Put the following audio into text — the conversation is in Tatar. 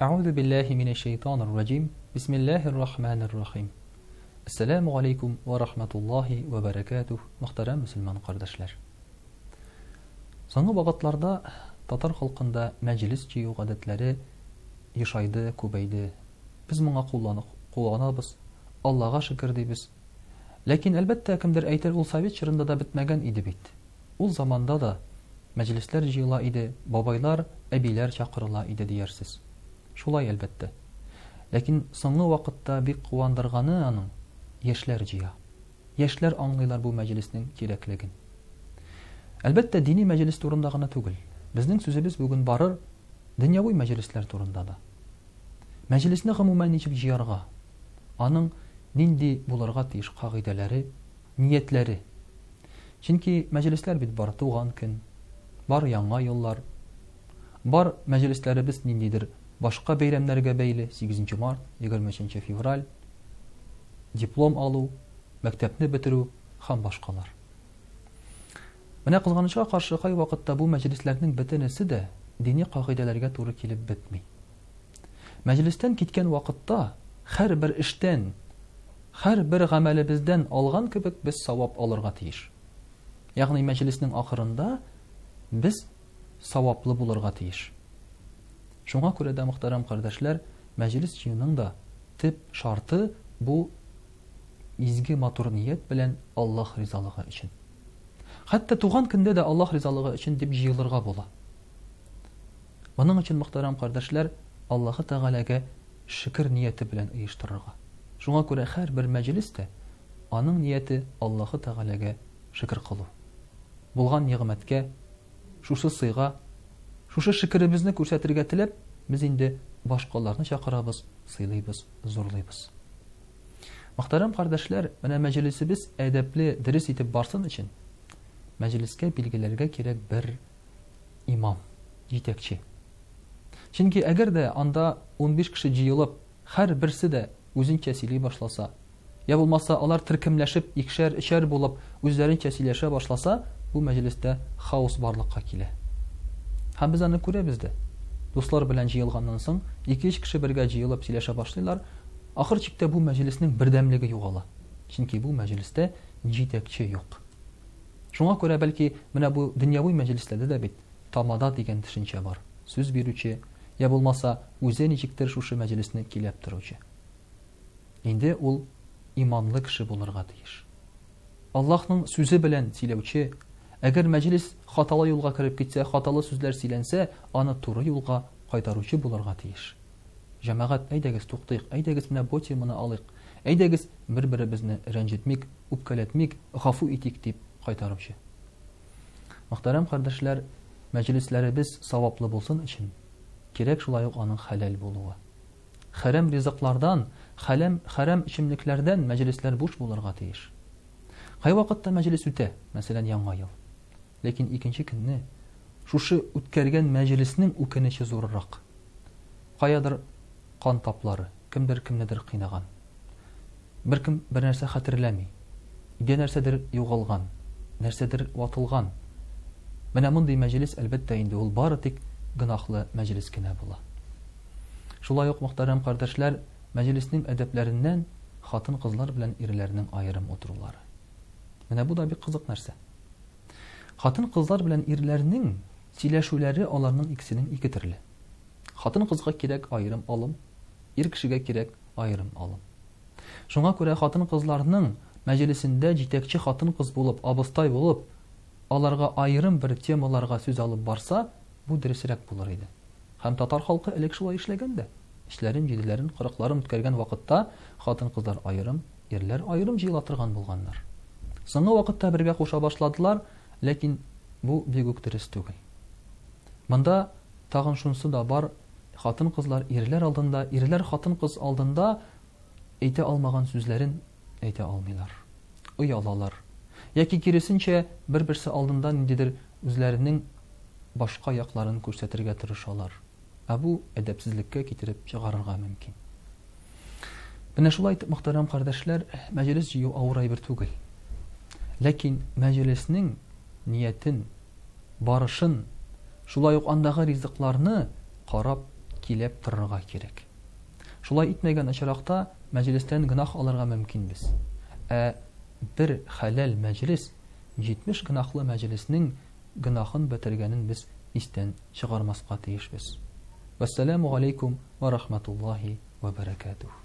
أعوذ بالله من الشيطان الرجيم بسم الله الرحمن الرحيم Assalamu alaikum wa rahmatullahi wa barakatuh. Muhtaram Müslüman kardeşler. Соңгы вакытларда татар халкында мәҗлис җыю гадәтләре ешайды, күбәйде. Без моңа кулланабыз. Аллага шөкер дибез. Ләкин әлбәттә кемдер әйтер, ул совет чорында да бетмәгән иде бит. Ул заманда да мәҗлисләр җыела иде, бабайлар, әбиләр чакырыла иде диярсез. Шулай әлбәттә. Ләкин соңгы вакытта бик куандырганы аның яшьләр җыя. Яшьләр аңлыйлар бу мәҗлеснең кирәклеген. Әлбәттә дини мәҗлес турында гына түгел. Безнең сүзебез бүген барыр дөньяви мәҗлесләр турында да. Мәҗлесне гомумән ничек җыярга? Аның нинди булырга тиеш кагыйдәләре, ниятләре. Чөнки мәҗлесләр бит бар туган көн, бар яңа еллар, бар мәҗлесләребез ниндидер башка бәйрәмнәргә бәйле, 8 март, 23 февраль, диплом алу, мәктәпне бетерү һәм башкалар. Менә кызганычка каршы кай вакытта бу мәҗлесләрнең бөтенесе дә дини кагыйдәләргә туры килеп бетми. Мәҗлестән киткән вакытта һәрбер эштән, һәрбер гамәлебездән алган кебек без савап алырга тиеш. Ягъни мәҗлеснең ахырында без саваплы булырга тиеш. Шуңа күрә дә, мөхтәрәм кардәшләр, мәҗлес җыюның да төп шарты бу изге матур ният белән Аллаһ ризалыгы өчен. Хәтта туган көндә дә Аллаһ ризалыгы өчен дип җыелырга була. Моның өчен, мөхтәрәм кардәшләр, Аллаһ Тәгаләгә шөкер нияте белән оештырырга. Шуңа күрә һәрбер мәҗлестә аның нияте Аллаһ Тәгаләгә шөкер кылу. Булган нигъмәткә, шушы сыйга, шушы шөкеребезне күрсәтергә теләп, без инде башкаларны чакырабыз, сыйлыйбыз, зурлыйбыз. Мөхтәрәм кардәшләр, менә мәҗлесебез әдәпле, дөрес итеп барсын өчен мәҗлескә билгеләргә кирәк бер имам, җитәкче. Чөнки әгәр дә анда 15 кеше җыелып, һәрберсе дә үзенчә сөйли башласа, я булмаса алар төркемләшеп, икешәр булып үзләренчә сөйләшә башласа, бу мәҗлестә хаос барлыкка килә. Һәм без аны күрәбез дә. Дуслар белән җыелганнан соң 2-3 кеше бергә җыелып сөйләшә башлыйлар. Ахыр чиктә бу мәҗлеснең бердәмлеге югала. Чөнки бу мәҗлестә җитәкче юк. Шуңа күрә бәлки менә бу дөньяви мәҗлесләрдә дә бит тамада дигән төшенчә бар. Сүз бирүче, я булмаса үзе ничектер шушы мәҗлесне киләп торучы. Инде ул иманлы кеше булырга тиеш. Аллаһның сүзе белән сөйләүче, әгәр мәҗлес хаталы юлга кирип китсә, хаталы сүзләр сөйләнсә, аны туры юлга кайтаручы булырга тиеш. Җәмәгать, әйдәгез туктыйк, әйдәгез менә бу теманы алыйк, әйдәгез бер-беребезне рәнҗетмик, үпкәләтмик, гафу итик дип кайтаручы. Мөхтәрәм кардәшләр, мәҗлесләребез саваплы булсын өчен кирәк шулай ук аның хәләл булуы. Хәрам ризыклардан, хәрам ичемлекләрдән мәҗлесләр буш булырга тиеш. Кай вакытта мәҗлес үтә, мәсәлән, яңа ел. Ләкин икенче көнне шушы үткәргән мәҗлеснең үкенече зуррак. Каядыр кан таплары, кемдер кемнедер кыйнаган. Беркем бер нәрсә хәтерләми. Иде нәрсәдер югалган, нәрсәдер ватылган. Менә мондый мәҗлес әлбәттә инде ул бары тик гынахлы мәҗлес кенә була. Шулай ук, мөхтәрәм кардәшләр, мәҗлеснең әдәпләреннән хатын-кызлар белән ирләрнең аерым утырулары. Менә бу да бик кызык нәрсә. Хатын-кызлар белән ирләрнең сөйләшүләре аларның икесенең ике төрле. Хатын-кызга кирәк аерым алым, ир кешегә кирәк аерым алым. Шуңа күрә хатын-кызларның мәҗлесендә җитәкче хатын-кыз булып, абыстай булып, аларга аерым бер темаларга сүз алып барса, бу дөресрәк булыр иде. Һәм татар халкы элек шулай эшләгән дә. Эшләрен, җиделәрен, 40-ларын үткәргән вакытта хатын-кызлар аерым, ирләр аерым җыела торган булганнар. Соңгы вакытта бергә куша башладылар, ләкин бу бик үк дөрес түгел. Монда тагын шунсы да бар, хатын-кызлар ирләр алдында, ирләр хатын-кыз алдында әйтә алмаган сүзләрен әйтә алмыйлар. Уялалар. Яки киресенчә бер-берсе алдында ниндидер үзләренең башка якларын күрсәтергә тырышалар. Бу әдәпсезлеккә китереп чыгарырга мөмкин. Менә шулай, мөхтәрәм кардәшләр, мәҗлес җыю авыр әйбер түгел. Ләкин мәҗлеснең ниятен, барышын, шулай ук андагы ризыкларны карап, килеп торырга кирәк. Шулай итмәгән очракта мәҗлестән гынах алырга мөмкинбез. Бер хәләл мәҗлис 70 гынахлы мәҗлеснең гынахын бетергәнен без истән чыгармаска тиешбез. Вассаламу алейкум ва рахматуллаһи ва баракатуһ.